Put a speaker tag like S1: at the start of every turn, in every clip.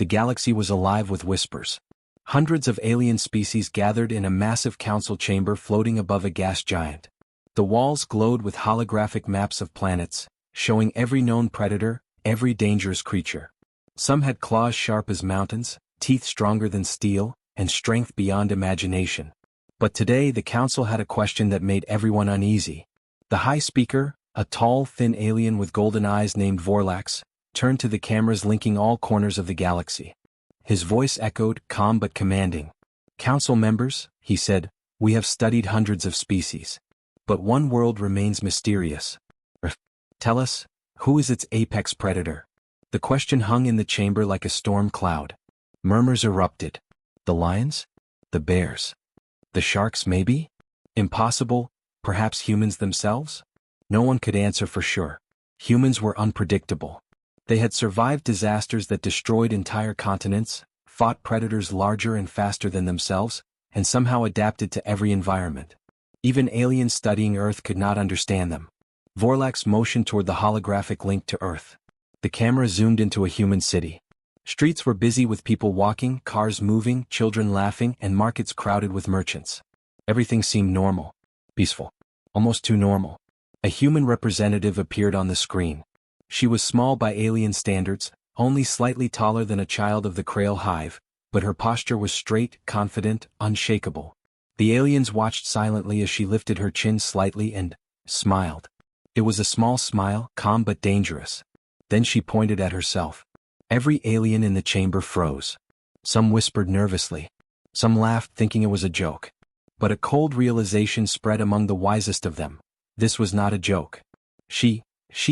S1: The galaxy was alive with whispers. Hundreds of alien species gathered in a massive council chamber floating above a gas giant. The walls glowed with holographic maps of planets, showing every known predator, every dangerous creature. Some had claws sharp as mountains, teeth stronger than steel, and strength beyond imagination. But today the council had a question that made everyone uneasy. The High Speaker, a tall, thin alien with golden eyes named Vorlax, turned to the cameras linking all corners of the galaxy. His voice echoed, calm but commanding. "Council members," he said, "we have studied hundreds of species. But one world remains mysterious. Tell us, who is its apex predator?" The question hung in the chamber like a storm cloud. Murmurs erupted. The lions? The bears? The sharks maybe? Impossible, perhaps humans themselves? No one could answer for sure. Humans were unpredictable. They had survived disasters that destroyed entire continents, fought predators larger and faster than themselves, and somehow adapted to every environment. Even aliens studying Earth could not understand them. Vorlax motioned toward the holographic link to Earth. The camera zoomed into a human city. Streets were busy with people walking, cars moving, children laughing, and markets crowded with merchants. Everything seemed normal, peaceful, almost too normal. A human representative appeared on the screen. She was small by alien standards, only slightly taller than a child of the Krail hive, but her posture was straight, confident, unshakable. The aliens watched silently as she lifted her chin slightly and smiled. It was a small smile, calm but dangerous. Then she pointed at herself. Every alien in the chamber froze. Some whispered nervously. Some laughed thinking it was a joke. But a cold realization spread among the wisest of them. This was not a joke. She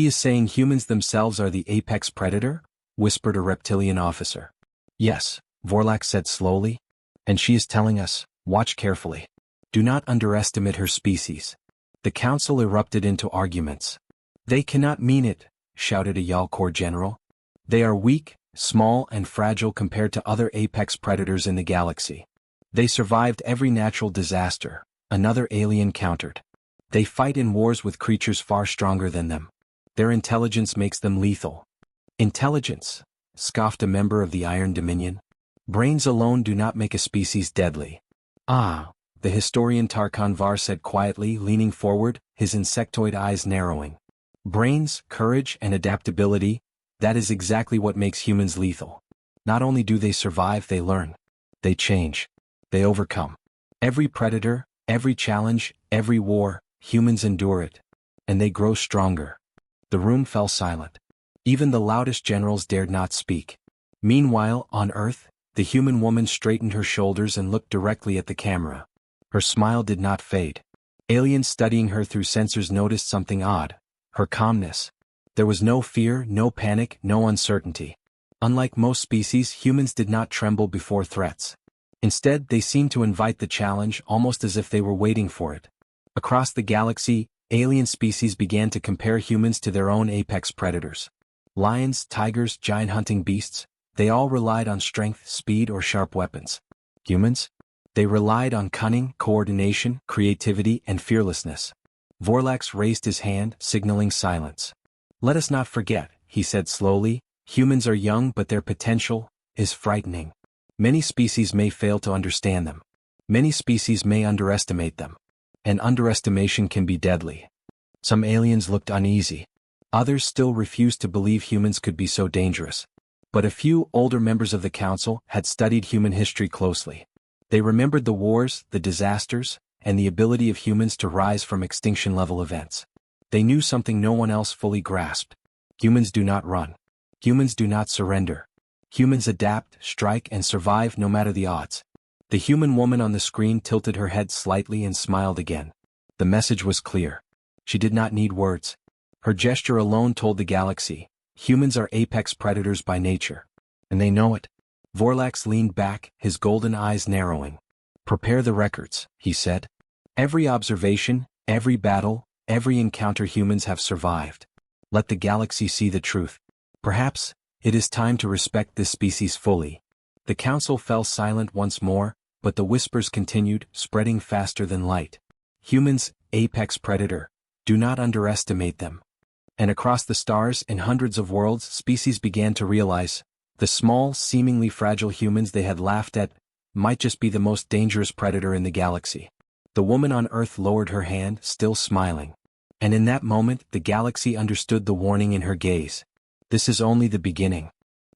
S1: is saying humans themselves are the apex predator? Whispered a reptilian officer. Yes, Vorlax said slowly. And she is telling us, watch carefully. Do not underestimate her species. The council erupted into arguments. They cannot mean it, shouted a Yalkor general. They are weak, small and fragile compared to other apex predators in the galaxy. They survived every natural disaster, another alien countered. They fight in wars with creatures far stronger than them. Their intelligence makes them lethal. Intelligence, scoffed a member of the Iron Dominion. Brains alone do not make a species deadly. Ah, the historian Tarkhan Var said quietly, leaning forward, his insectoid eyes narrowing. Brains, courage, and adaptability, that is exactly what makes humans lethal. Not only do they survive, they learn. They change. They overcome. Every predator, every challenge, every war, humans endure it. And they grow stronger. The room fell silent. Even the loudest generals dared not speak. Meanwhile, on Earth, the human woman straightened her shoulders and looked directly at the camera. Her smile did not fade. Aliens studying her through sensors noticed something odd. Her calmness. There was no fear, no panic, no uncertainty. Unlike most species, humans did not tremble before threats. Instead, they seemed to invite the challenge almost as if they were waiting for it. Across the galaxy, alien species began to compare humans to their own apex predators. Lions, tigers, giant hunting beasts, they all relied on strength, speed, or sharp weapons. Humans? They relied on cunning, coordination, creativity, and fearlessness. Vorlax raised his hand, signaling silence. Let us not forget, he said slowly, humans are young but their potential is frightening. Many species may fail to understand them. Many species may underestimate them. And underestimation can be deadly. Some aliens looked uneasy. Others still refused to believe humans could be so dangerous. But a few older members of the council had studied human history closely. They remembered the wars, the disasters, and the ability of humans to rise from extinction-level events. They knew something no one else fully grasped. Humans do not run. Humans do not surrender. Humans adapt, strike, and survive no matter the odds. The human woman on the screen tilted her head slightly and smiled again. The message was clear. She did not need words. Her gesture alone told the galaxy, humans are apex predators by nature. And they know it. Vorlax leaned back, his golden eyes narrowing. Prepare the records, he said. Every observation, every battle, every encounter humans have survived. Let the galaxy see the truth. Perhaps, it is time to respect this species fully. The council fell silent once more, but the whispers continued, spreading faster than light. Humans, apex predator. Do not underestimate them. And across the stars, in hundreds of worlds, species began to realize, The small, seemingly fragile humans they had laughed at might just be the most dangerous predator in the galaxy. The woman on Earth lowered her hand, still smiling. And in that moment, the galaxy understood the warning in her gaze. This is only the beginning.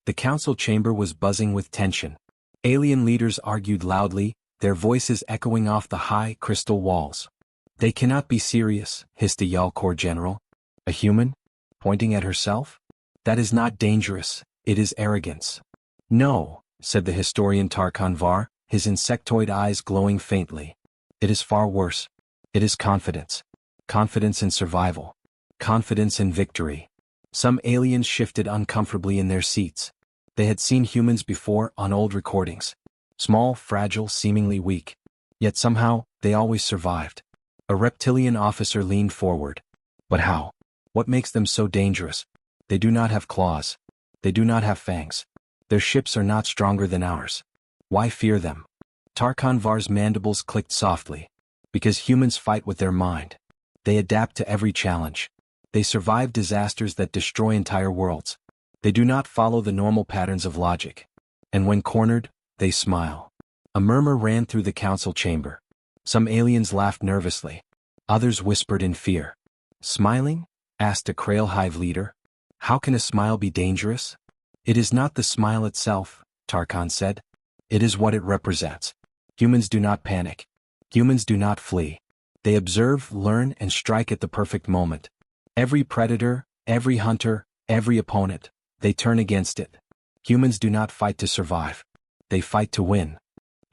S1: The council chamber was buzzing with tension. Alien leaders argued loudly, their voices echoing off the high, crystal walls. They cannot be serious, hissed a Yalkor general. A human? Pointing at herself? That is not dangerous, it is arrogance. No, said the historian Tarkhan Var, his insectoid eyes glowing faintly. It is far worse. It is confidence. Confidence in survival. Confidence in victory. Some aliens shifted uncomfortably in their seats. They had seen humans before on old recordings. Small, fragile, seemingly weak. Yet somehow, they always survived. A reptilian officer leaned forward. But how? What makes them so dangerous? They do not have claws. They do not have fangs. Their ships are not stronger than ours. Why fear them? Tarkhan Var's mandibles clicked softly. Because humans fight with their mind. They adapt to every challenge. They survive disasters that destroy entire worlds. They do not follow the normal patterns of logic. And when cornered, they smile. A murmur ran through the council chamber. Some aliens laughed nervously. Others whispered in fear. Smiling? Asked a Krail Hive leader. How can a smile be dangerous? It is not the smile itself, Tarkhan said. It is what it represents. Humans do not panic. Humans do not flee. They observe, learn, and strike at the perfect moment. Every predator, every hunter, every opponent, they turn against it. Humans do not fight to survive. They fight to win.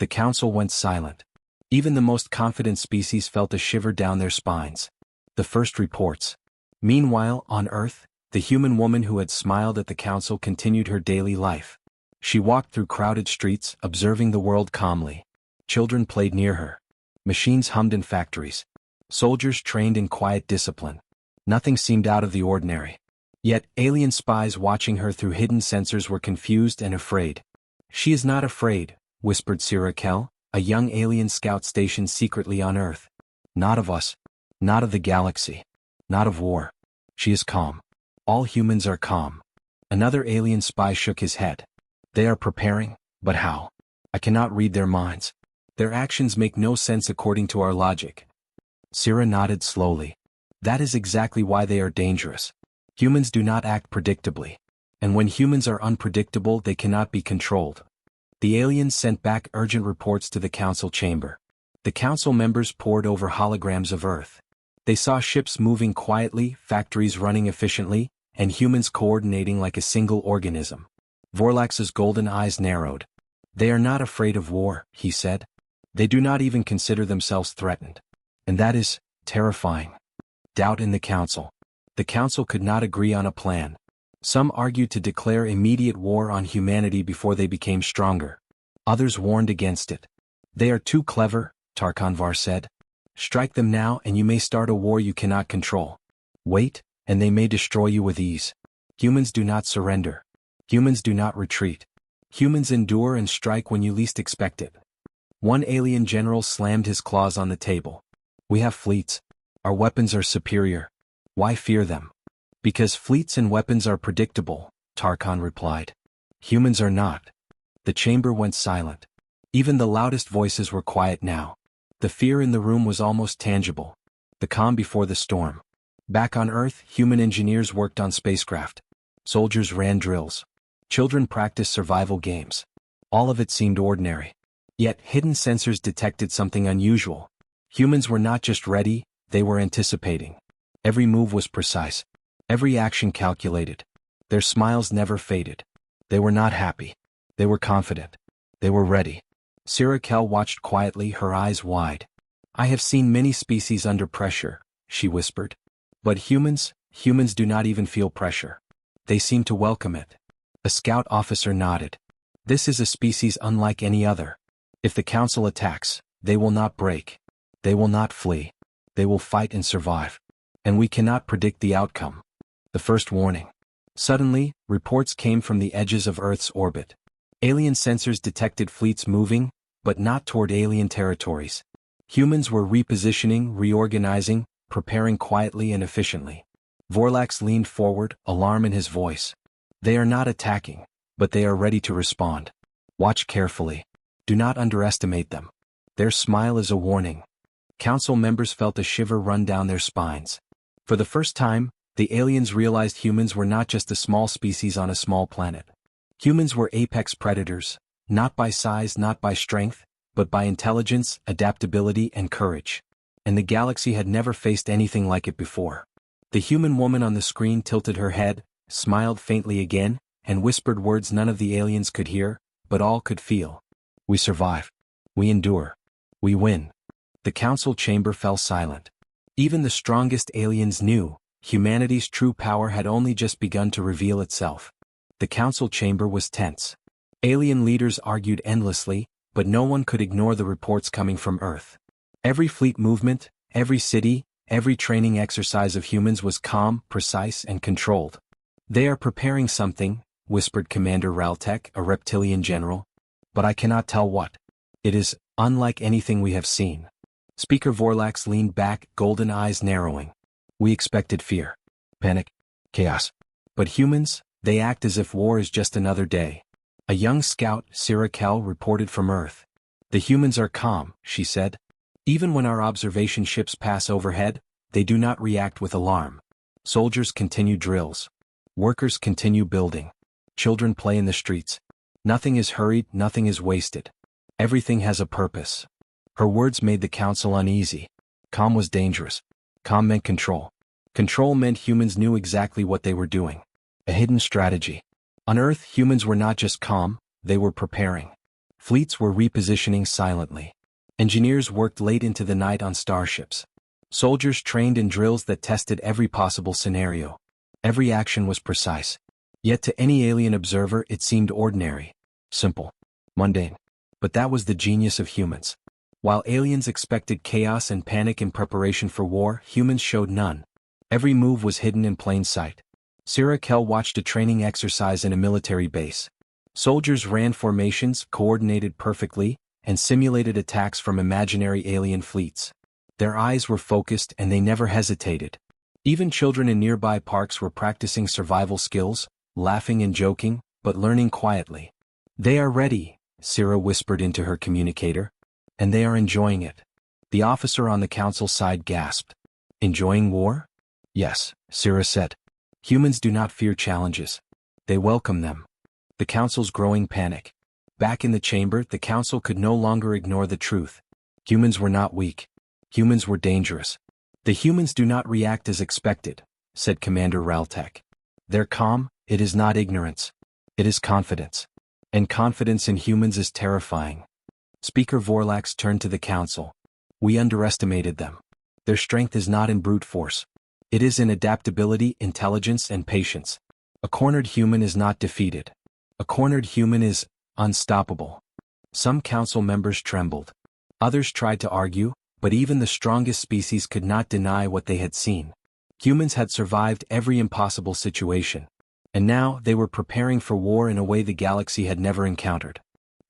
S1: The council went silent. Even the most confident species felt a shiver down their spines. The first reports. Meanwhile, on Earth, the human woman who had smiled at the council continued her daily life. She walked through crowded streets, observing the world calmly. Children played near her. Machines hummed in factories. Soldiers trained in quiet discipline. Nothing seemed out of the ordinary. Yet, alien spies watching her through hidden sensors were confused and afraid. She is not afraid, whispered Sira Kel, a young alien scout stationed secretly on Earth. Not of us. Not of the galaxy. Not of war. She is calm. All humans are calm. Another alien spy shook his head. They are preparing, but how? I cannot read their minds. Their actions make no sense according to our logic. Sira nodded slowly. That is exactly why they are dangerous. Humans do not act predictably. And when humans are unpredictable, they cannot be controlled. The aliens sent back urgent reports to the council chamber. The council members pored over holograms of Earth. They saw ships moving quietly, factories running efficiently, and humans coordinating like a single organism. Vorlax's golden eyes narrowed. They are not afraid of war, he said. They do not even consider themselves threatened. And that is terrifying. Doubt in the council. The council could not agree on a plan. Some argued to declare immediate war on humanity before they became stronger. Others warned against it. They are too clever, Tarkhan Var said. Strike them now and you may start a war you cannot control. Wait, and they may destroy you with ease. Humans do not surrender. Humans do not retreat. Humans endure and strike when you least expect it. One alien general slammed his claws on the table. We have fleets. Our weapons are superior. Why fear them? Because fleets and weapons are predictable, Tarkhan replied. Humans are not. The chamber went silent. Even the loudest voices were quiet now. The fear in the room was almost tangible. The calm before the storm. Back on Earth, human engineers worked on spacecraft. Soldiers ran drills. Children practiced survival games. All of it seemed ordinary. Yet hidden sensors detected something unusual. Humans were not just ready, they were anticipating. Every move was precise. Every action calculated. Their smiles never faded. They were not happy. They were confident. They were ready. Sira Kel watched quietly, her eyes wide. I have seen many species under pressure, she whispered. But humans do not even feel pressure. They seem to welcome it. A scout officer nodded. This is a species unlike any other. If the council attacks, they will not break. They will not flee. They will fight and survive. And we cannot predict the outcome. The first warning. Suddenly, reports came from the edges of Earth's orbit. Alien sensors detected fleets moving, but not toward alien territories. Humans were repositioning, reorganizing, preparing quietly and efficiently. Vorlax leaned forward, alarm in his voice. They are not attacking, but they are ready to respond. Watch carefully. Do not underestimate them. Their smile is a warning. Council members felt a shiver run down their spines. For the first time, the aliens realized humans were not just a small species on a small planet. Humans were apex predators, not by size, not by strength, but by intelligence, adaptability, and courage. And the galaxy had never faced anything like it before. The human woman on the screen tilted her head, smiled faintly again, and whispered words none of the aliens could hear, but all could feel. We survive. We endure. We win. The council chamber fell silent. Even the strongest aliens knew, humanity's true power had only just begun to reveal itself. The council chamber was tense. Alien leaders argued endlessly, but no one could ignore the reports coming from Earth. Every fleet movement, every city, every training exercise of humans was calm, precise, and controlled. They are preparing something, whispered Commander Raltek, a reptilian general. But I cannot tell what. It is unlike anything we have seen. Speaker Vorlax leaned back, golden eyes narrowing. We expected fear, panic, chaos. But humans, they act as if war is just another day. A young scout, Sira Kell, reported from Earth. The humans are calm, she said. Even when our observation ships pass overhead, they do not react with alarm. Soldiers continue drills. Workers continue building. Children play in the streets. Nothing is hurried, nothing is wasted. Everything has a purpose. Her words made the council uneasy. Calm was dangerous. Calm meant control. Control meant humans knew exactly what they were doing. A hidden strategy. On Earth, humans were not just calm, they were preparing. Fleets were repositioning silently. Engineers worked late into the night on starships. Soldiers trained in drills that tested every possible scenario. Every action was precise. Yet to any alien observer it seemed ordinary, simple, mundane. But that was the genius of humans. While aliens expected chaos and panic in preparation for war, humans showed none. Every move was hidden in plain sight. Sira Kell watched a training exercise in a military base. Soldiers ran formations, coordinated perfectly, and simulated attacks from imaginary alien fleets. Their eyes were focused and they never hesitated. Even children in nearby parks were practicing survival skills, laughing and joking, but learning quietly. They are ready, Sira whispered into her communicator. And they are enjoying it. The officer on the council side gasped. Enjoying war? Yes, Sira said. Humans do not fear challenges. They welcome them. The council's growing panic. Back in the chamber, the council could no longer ignore the truth. Humans were not weak. Humans were dangerous. The humans do not react as expected, said Commander Raltek. They're calm, it is not ignorance. It is confidence. And confidence in humans is terrifying. Speaker Vorlax turned to the council. We underestimated them. Their strength is not in brute force. It is in adaptability, intelligence, and patience. A cornered human is not defeated. A cornered human is unstoppable. Some council members trembled. Others tried to argue, but even the strongest species could not deny what they had seen. Humans had survived every impossible situation. And now they were preparing for war in a way the galaxy had never encountered.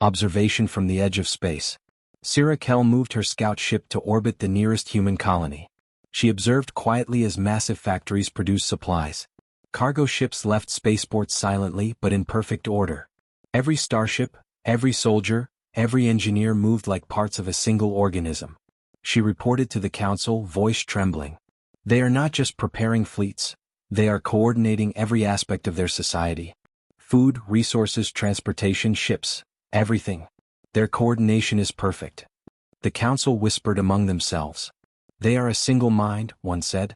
S1: Observation from the edge of space. Sira Kell moved her scout ship to orbit the nearest human colony. She observed quietly as massive factories produced supplies. Cargo ships left spaceports silently but in perfect order. Every starship, every soldier, every engineer moved like parts of a single organism. She reported to the council, voice trembling. They are not just preparing fleets, they are coordinating every aspect of their society. Food, resources, transportation, ships, everything. Their coordination is perfect. The council whispered among themselves. They are a single mind, one said.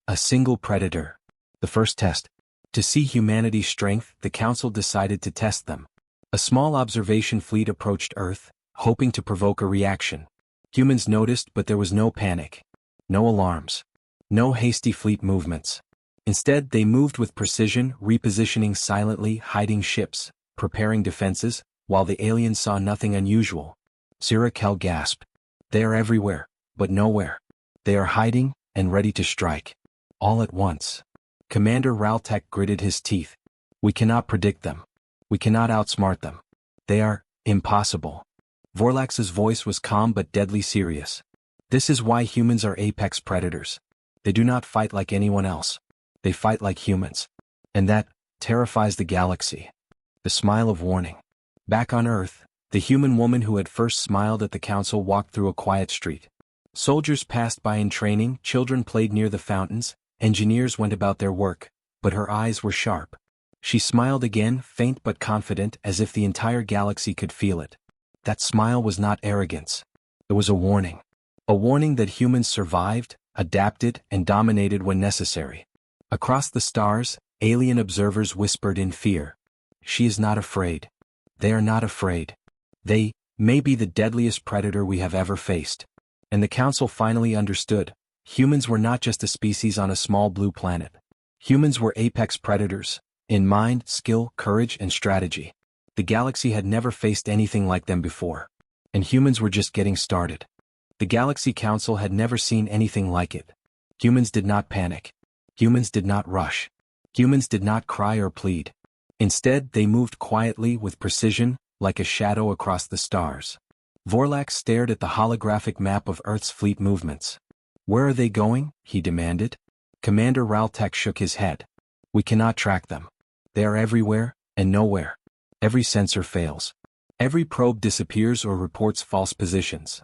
S1: A single predator. The first test. To see humanity's strength, the council decided to test them. A small observation fleet approached Earth, hoping to provoke a reaction. Humans noticed, but there was no panic. No alarms. No hasty fleet movements. Instead, they moved with precision, repositioning silently, hiding ships, preparing defenses, while the aliens saw nothing unusual. Sira Kell gasped. They are everywhere, but nowhere. They are hiding, and ready to strike. All at once. Commander Raltek gritted his teeth. We cannot predict them. We cannot outsmart them. They are impossible. Vorlax's voice was calm but deadly serious. This is why humans are apex predators. They do not fight like anyone else. They fight like humans. And that terrifies the galaxy. the smile of warning. Back on Earth, the human woman who had first smiled at the council walked through a quiet street. Soldiers passed by in training, children played near the fountains, engineers went about their work, but her eyes were sharp. She smiled again, faint but confident, as if the entire galaxy could feel it. That smile was not arrogance. It was a warning. A warning that humans survived, adapted, and dominated when necessary. Across the stars, alien observers whispered in fear. She is not afraid. They are not afraid. They may be the deadliest predator we have ever faced. And the council finally understood. Humans were not just a species on a small blue planet. Humans were apex predators, in mind, skill, courage, and strategy. The galaxy had never faced anything like them before. And humans were just getting started. The Galaxy Council had never seen anything like it. Humans did not panic. Humans did not rush. Humans did not cry or plead. Instead, they moved quietly with precision, like a shadow across the stars. Vorlax stared at the holographic map of Earth's fleet movements. "Where are they going?" he demanded. Commander Raltek shook his head. "We cannot track them. They are everywhere, and nowhere. Every sensor fails. Every probe disappears or reports false positions."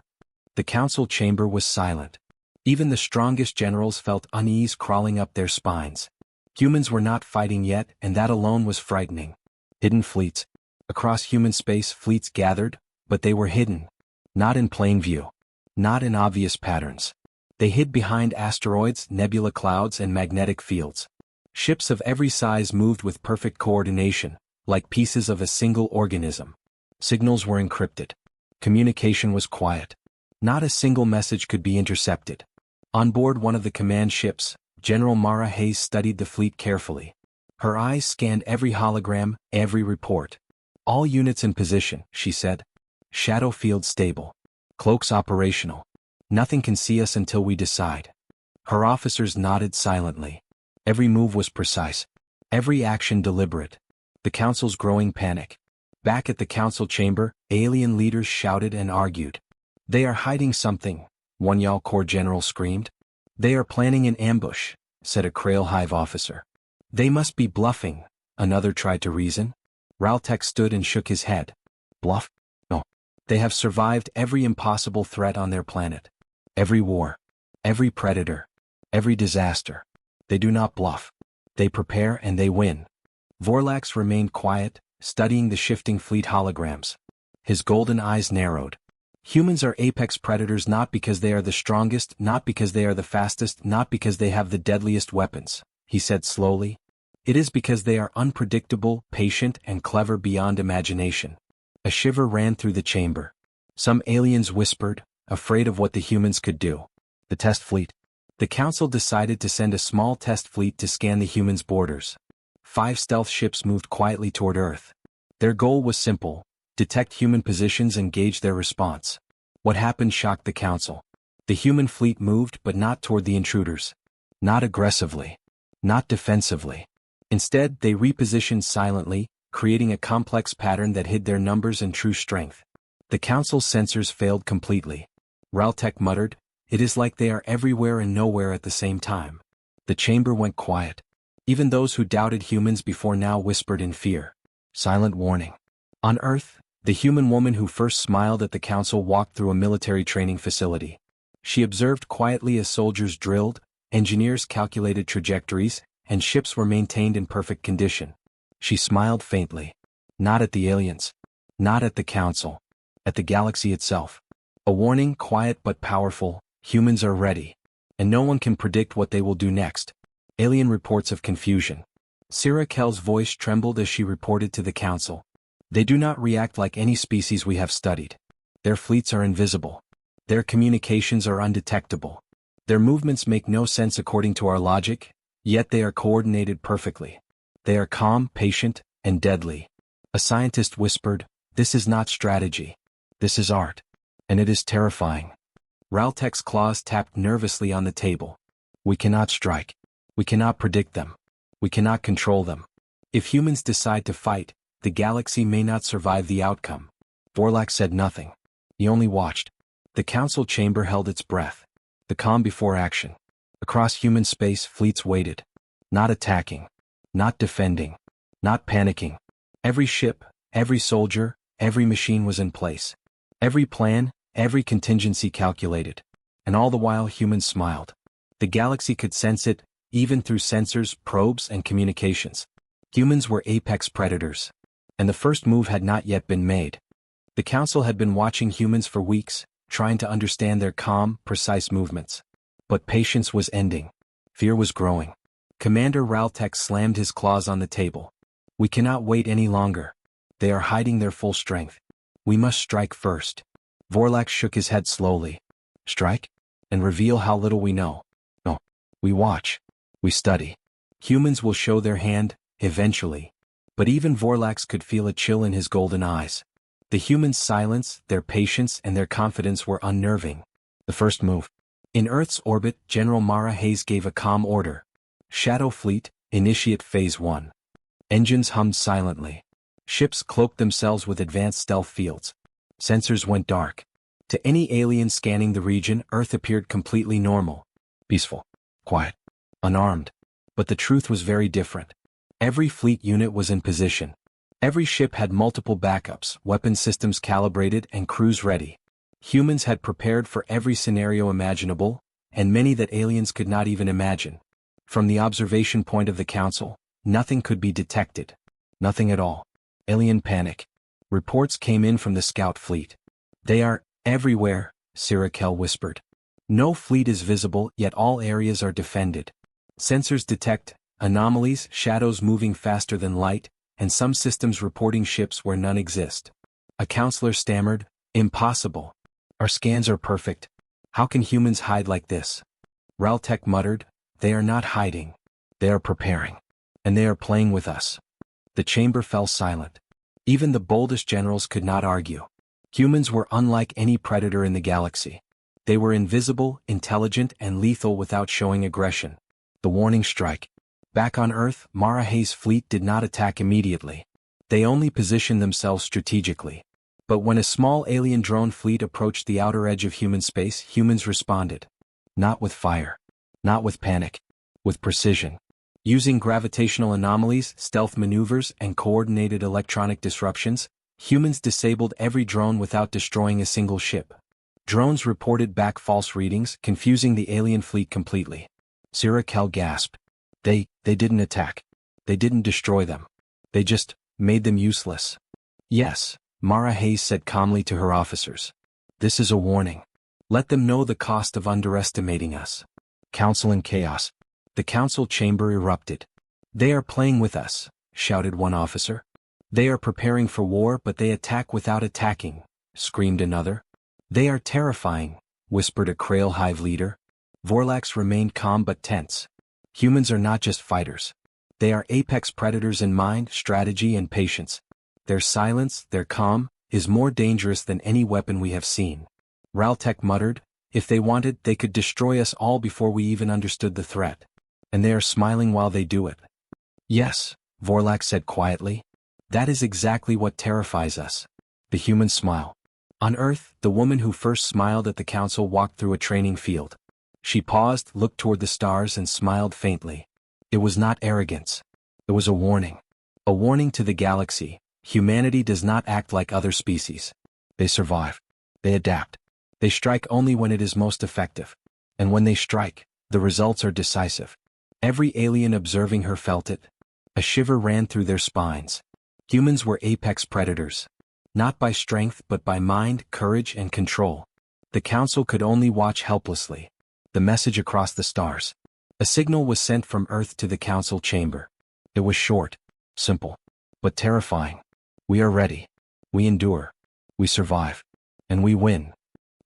S1: The council chamber was silent. Even the strongest generals felt unease crawling up their spines. Humans were not fighting yet, and that alone was frightening. Hidden fleets. Across human space, fleets gathered, but they were hidden. Not in plain view. Not in obvious patterns. They hid behind asteroids, nebula clouds, and magnetic fields. Ships of every size moved with perfect coordination, like pieces of a single organism. Signals were encrypted. Communication was quiet. Not a single message could be intercepted. On board one of the command ships, General Mara Hayes studied the fleet carefully. Her eyes scanned every hologram, every report. "All units in position," she said. "Shadow field stable. Cloaks operational. Nothing can see us until we decide." Her officers nodded silently. Every move was precise. Every action deliberate. The council's growing panic. Back at the council chamber, alien leaders shouted and argued. "They are hiding something," one Yal Corps general screamed. "They are planning an ambush," said a Krail Hive officer. "They must be bluffing," another tried to reason. Raltek stood and shook his head. "Bluff? No. They have survived every impossible threat on their planet. Every war. Every predator. Every disaster. They do not bluff. They prepare and they win." Vorlax remained quiet, studying the shifting fleet holograms. His golden eyes narrowed. "Humans are apex predators not because they are the strongest, not because they are the fastest, not because they have the deadliest weapons," he said slowly. "It is because they are unpredictable, patient, and clever beyond imagination." A shiver ran through the chamber. Some aliens whispered, afraid of what the humans could do. The test fleet. The council decided to send a small test fleet to scan the humans' borders. 5 stealth ships moved quietly toward Earth. Their goal was simple: detect human positions and gauge their response. What happened shocked the council. The human fleet moved, but not toward the intruders. Not aggressively. Not defensively. Instead, they repositioned silently, creating a complex pattern that hid their numbers and true strength. The council's sensors failed completely. Raltek muttered, "It is like they are everywhere and nowhere at the same time." The chamber went quiet. Even those who doubted humans before now whispered in fear. Silent warning. On Earth, the human woman who first smiled at the council walked through a military training facility. She observed quietly as soldiers drilled, engineers calculated trajectories, and ships were maintained in perfect condition. She smiled faintly. Not at the aliens. Not at the council. At the galaxy itself. A warning, quiet but powerful: humans are ready. And no one can predict what they will do next. Alien reports of confusion. Sira Kell's voice trembled as she reported to the council. "They do not react like any species we have studied. Their fleets are invisible. Their communications are undetectable. Their movements make no sense according to our logic, yet they are coordinated perfectly. They are calm, patient, and deadly." A scientist whispered, "This is not strategy. This is art. And it is terrifying." Raltek's claws tapped nervously on the table. "We cannot strike. We cannot predict them. We cannot control them. If humans decide to fight, the galaxy may not survive the outcome." Vorlax said nothing. He only watched. The council chamber held its breath. The calm before action. Across human space, fleets waited. Not attacking. Not defending. Not panicking. Every ship, every soldier, every machine was in place. Every plan, every contingency calculated. And all the while humans smiled. The galaxy could sense it, even through sensors, probes, and communications. Humans were apex predators. And the first move had not yet been made. The Council had been watching humans for weeks, trying to understand their calm, precise movements. But patience was ending. Fear was growing. Commander Raltek slammed his claws on the table. We cannot wait any longer. They are hiding their full strength. We must strike first. Vorlax shook his head slowly. Strike? And reveal how little we know. No. We watch. We study. Humans will show their hand, eventually. But even Vorlax could feel a chill in his golden eyes. The humans' silence, their patience, and their confidence were unnerving. The first move. In Earth's orbit, General Mara Hayes gave a calm order. Shadow Fleet, initiate Phase 1. Engines hummed silently. Ships cloaked themselves with advanced stealth fields. Sensors went dark. To any alien scanning the region, Earth appeared completely normal. Peaceful. Quiet. Unarmed. But the truth was very different. Every fleet unit was in position. Every ship had multiple backups, weapon systems calibrated, and crews ready. Humans had prepared for every scenario imaginable, and many that aliens could not even imagine. From the observation point of the Council, nothing could be detected. Nothing at all. Alien panic. Reports came in from the scout fleet. They are everywhere, Sirakel whispered. No fleet is visible, yet all areas are defended. Sensors detect anomalies, shadows moving faster than light, and some systems reporting ships where none exist. A counselor stammered, impossible. Our scans are perfect. How can humans hide like this? Raltek muttered, they are not hiding. They are preparing. And they are playing with us. The chamber fell silent. Even the boldest generals could not argue. Humans were unlike any predator in the galaxy. They were invisible, intelligent, and lethal without showing aggression. The warning strike. Back on Earth, Mara Hayes' fleet did not attack immediately. They only positioned themselves strategically. But when a small alien drone fleet approached the outer edge of human space, humans responded. Not with fire. Not with panic. With precision. Using gravitational anomalies, stealth maneuvers, and coordinated electronic disruptions, humans disabled every drone without destroying a single ship. Drones reported back false readings, confusing the alien fleet completely. Sirakel gasped. They didn't attack. They didn't destroy them. They just made them useless. Yes, Mara Hayes said calmly to her officers. This is a warning. Let them know the cost of underestimating us. Council in chaos. The council chamber erupted. They are playing with us, shouted one officer. They are preparing for war, but they attack without attacking, screamed another. They are terrifying, whispered a Krail Hive leader. Vorlax remained calm but tense. Humans are not just fighters. They are apex predators in mind, strategy, and patience. Their silence, their calm, is more dangerous than any weapon we have seen. Raltek muttered, if they wanted, they could destroy us all before we even understood the threat. And they are smiling while they do it. Yes, Vorlax said quietly. That is exactly what terrifies us. The human smile. On Earth, the woman who first smiled at the council walked through a training field. She paused, looked toward the stars, and smiled faintly. It was not arrogance. It was a warning. A warning to the galaxy. Humanity does not act like other species. They survive. They adapt. They strike only when it is most effective. And when they strike, the results are decisive. Every alien observing her felt it. A shiver ran through their spines. Humans were apex predators. Not by strength but by mind, courage, and control. The council could only watch helplessly. The message across the stars. A signal was sent from Earth to the council chamber. It was short, simple, but terrifying. We are ready. We endure. We survive. And we win.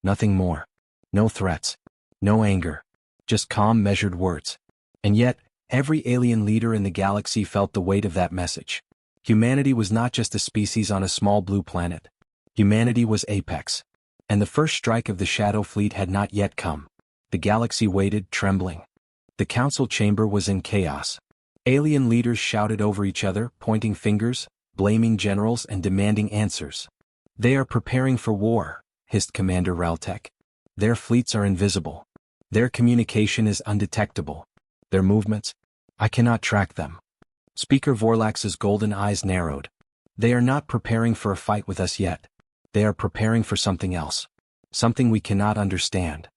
S1: Nothing more. No threats. No anger. Just calm, measured words. And yet, every alien leader in the galaxy felt the weight of that message. Humanity was not just a species on a small blue planet. Humanity was apex. And the first strike of the Shadow Fleet had not yet come. The galaxy waited, trembling. The council chamber was in chaos. Alien leaders shouted over each other, pointing fingers, blaming generals, and demanding answers. They are preparing for war, hissed Commander Raltek. Their fleets are invisible. Their communication is undetectable. Their movements? I cannot track them. Speaker Vorlax's golden eyes narrowed. They are not preparing for a fight with us yet. They are preparing for something else. Something we cannot understand.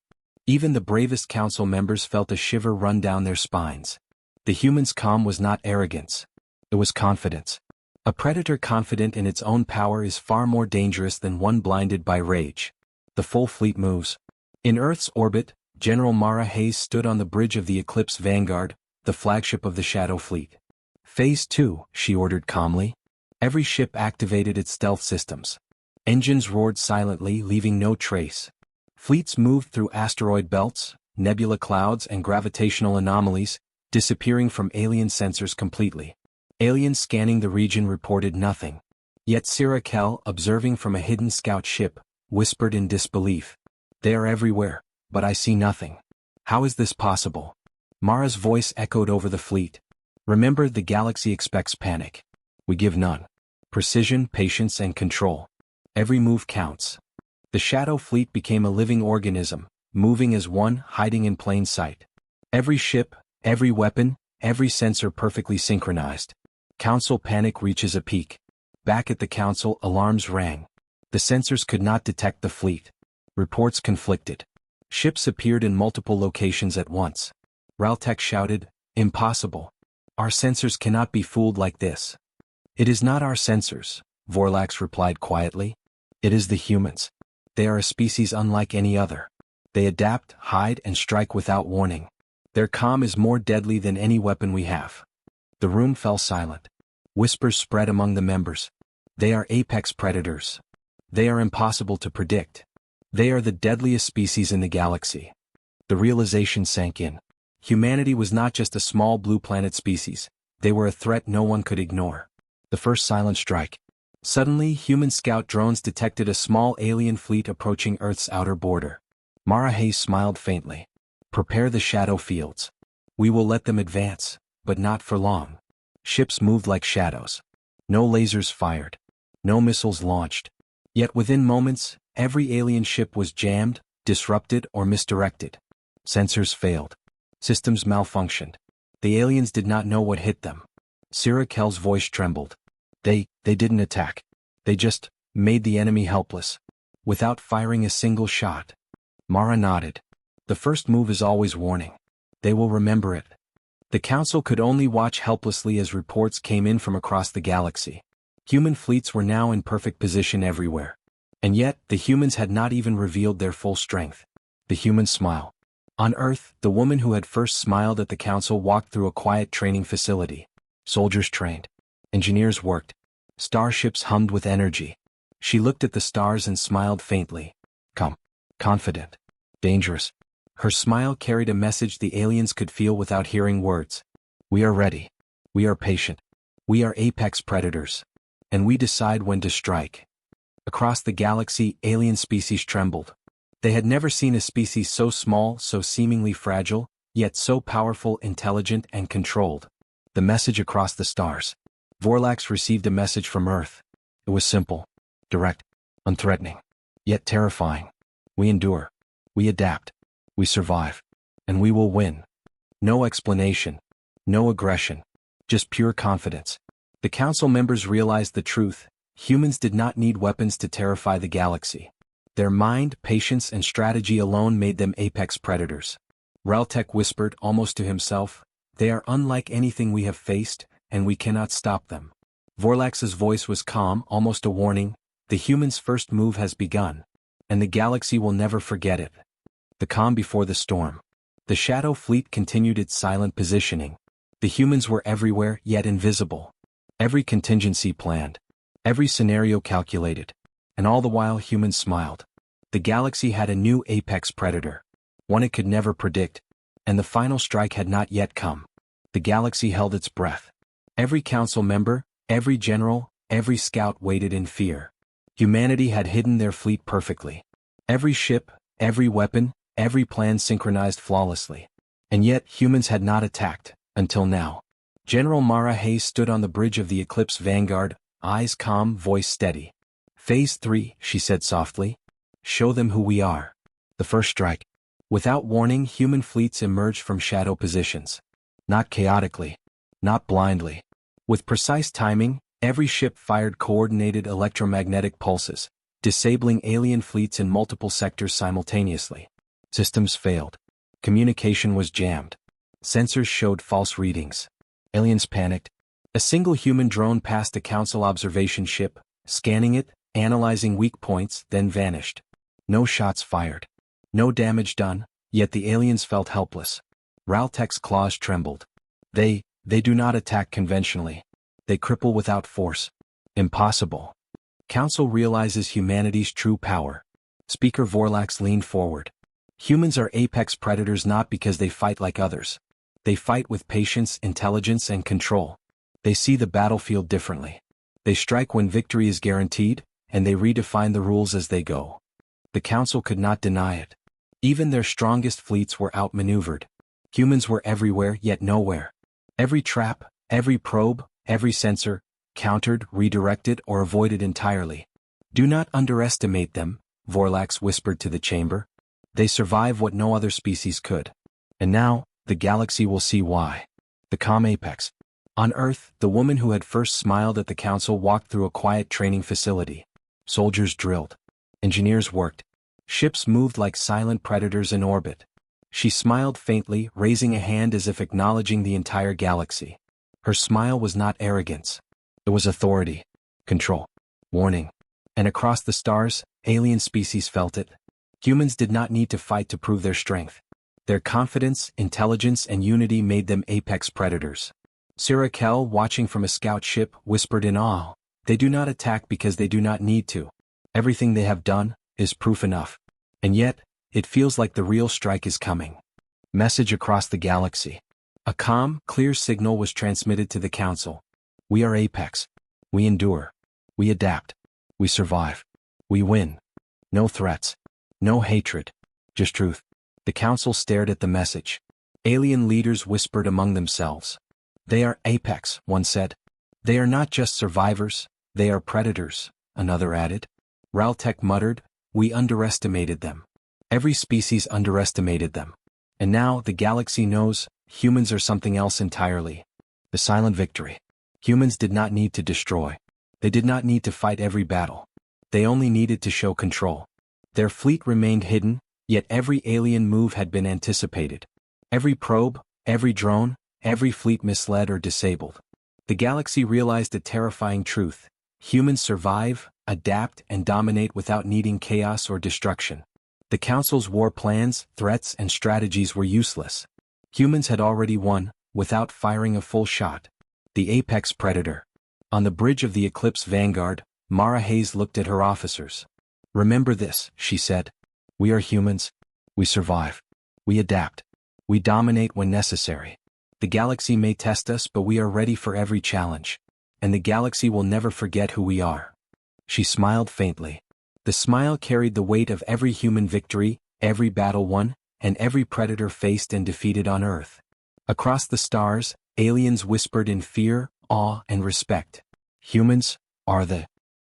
S1: Even the bravest council members felt a shiver run down their spines. The humans' calm was not arrogance. It was confidence. A predator confident in its own power is far more dangerous than one blinded by rage. The full fleet moves. In Earth's orbit, General Mara Hayes stood on the bridge of the Eclipse Vanguard, the flagship of the Shadow Fleet. Phase 2, she ordered calmly. Every ship activated its stealth systems. Engines roared silently, leaving no trace. Fleets moved through asteroid belts, nebula clouds and gravitational anomalies, disappearing from alien sensors completely. Aliens scanning the region reported nothing. Yet Sira Kell, observing from a hidden scout ship, whispered in disbelief. They are everywhere, but I see nothing. How is this possible? Mara's voice echoed over the fleet. Remember, the galaxy expects panic. We give none. Precision, patience, and control. Every move counts. The Shadow Fleet became a living organism, moving as one, hiding in plain sight. Every ship, every weapon, every sensor perfectly synchronized. Council panic reaches a peak. Back at the council, alarms rang. The sensors could not detect the fleet. Reports conflicted. Ships appeared in multiple locations at once. Raltek shouted, "Impossible. Our sensors cannot be fooled like this." "It is not our sensors," Vorlax replied quietly. "It is the humans. They are a species unlike any other. They adapt, hide, and strike without warning. Their calm is more deadly than any weapon we have." The room fell silent. Whispers spread among the members. They are apex predators. They are impossible to predict. They are the deadliest species in the galaxy. The realization sank in. Humanity was not just a small blue planet species. They were a threat no one could ignore. The first silent strike. Suddenly, human scout drones detected a small alien fleet approaching Earth's outer border. Mara Hayes smiled faintly. "Prepare the shadow fields. We will let them advance, but not for long." Ships moved like shadows. No lasers fired. No missiles launched. Yet within moments, every alien ship was jammed, disrupted, or misdirected. Sensors failed. Systems malfunctioned. The aliens did not know what hit them. Sira Kell's voice trembled. They didn't attack. They just made the enemy helpless. Without firing a single shot. Mara nodded. The first move is always warning. They will remember it. The council could only watch helplessly as reports came in from across the galaxy. Human fleets were now in perfect position everywhere. And yet, the humans had not even revealed their full strength. The human smile. On Earth, the woman who had first smiled at the council walked through a quiet training facility. Soldiers trained. Engineers worked. Starships hummed with energy. She looked at the stars and smiled faintly. Calm. Confident. Dangerous. Her smile carried a message the aliens could feel without hearing words. We are ready. We are patient. We are apex predators. And we decide when to strike. Across the galaxy, alien species trembled. They had never seen a species so small, so seemingly fragile, yet so powerful, intelligent, and controlled. The message across the stars. Vorlax received a message from Earth. It was simple, direct, unthreatening, yet terrifying. We endure. We adapt. We survive. And we will win. No explanation. No aggression. Just pure confidence. The council members realized the truth. Humans did not need weapons to terrify the galaxy. Their mind, patience, and strategy alone made them apex predators. Raltek whispered, almost to himself, "They are unlike anything we have faced, and we cannot stop them." Vorlax's voice was calm, almost a warning. The humans' first move has begun. And the galaxy will never forget it. The calm before the storm. The Shadow Fleet continued its silent positioning. The humans were everywhere, yet invisible. Every contingency planned. Every scenario calculated. And all the while humans smiled. The galaxy had a new apex predator. One it could never predict. And the final strike had not yet come. The galaxy held its breath. Every council member, every general, every scout waited in fear. Humanity had hidden their fleet perfectly. Every ship, every weapon, every plan synchronized flawlessly. And yet humans had not attacked, until now. General Mara Hayes stood on the bridge of the Eclipse Vanguard, eyes calm, voice steady. "Phase 3, she said softly. "Show them who we are." The first strike. Without warning, human fleets emerged from shadow positions. Not chaotically. Not blindly. With precise timing, Every ship fired coordinated electromagnetic pulses, disabling alien fleets in multiple sectors simultaneously. Systems failed. Communication was jammed. Sensors showed false readings. Aliens panicked. A single human drone passed a Council observation ship, scanning it, analyzing weak points, then vanished. No shots fired. No damage done, yet the aliens felt helpless. Raltek's claws trembled. They do not attack conventionally. They cripple without force. Impossible. Council realizes humanity's true power. Speaker Vorlax leaned forward. Humans are apex predators not because they fight like others. They fight with patience, intelligence, and control. They see the battlefield differently. They strike when victory is guaranteed, and they redefine the rules as they go. The Council could not deny it. Even their strongest fleets were outmaneuvered. Humans were everywhere yet nowhere. Every trap, every probe, every sensor, countered, redirected, or avoided entirely. Do not underestimate them, Vorlax whispered to the chamber. They survive what no other species could. And now, the galaxy will see why. The calm apex. On Earth, the woman who had first smiled at the Council walked through a quiet training facility. Soldiers drilled. Engineers worked. Ships moved like silent predators in orbit. She smiled faintly, raising a hand as if acknowledging the entire galaxy. Her smile was not arrogance. It was authority, control, warning. And across the stars, alien species felt it. Humans did not need to fight to prove their strength. Their confidence, intelligence, and unity made them apex predators. Sirakel, watching from a scout ship, whispered in awe, "They do not attack because they do not need to. Everything they have done is proof enough. And yet, it feels like the real strike is coming." Message across the galaxy. A calm, clear signal was transmitted to the Council. We are apex. We endure. We adapt. We survive. We win. No threats. No hatred. Just truth. The Council stared at the message. Alien leaders whispered among themselves. They are apex, one said. They are not just survivors, they are predators, another added. Raltek muttered, we underestimated them. Every species underestimated them. And now the galaxy knows, humans are something else entirely. The silent victory. Humans did not need to destroy. They did not need to fight every battle. They only needed to show control. Their fleet remained hidden, yet every alien move had been anticipated. Every probe, every drone, every fleet misled or disabled. The galaxy realized a terrifying truth. Humans survive, adapt, and dominate without needing chaos or destruction. The Council's war plans, threats, and strategies were useless. Humans had already won, without firing a full shot. The apex predator. On the bridge of the Eclipse Vanguard, Mara Hayes looked at her officers. Remember this, she said. We are humans. We survive. We adapt. We dominate when necessary. The galaxy may test us, but we are ready for every challenge. And the galaxy will never forget who we are. She smiled faintly. The smile carried the weight of every human victory, every battle won, and every predator faced and defeated on Earth. Across the stars, aliens whispered in fear, awe, and respect. Humans are the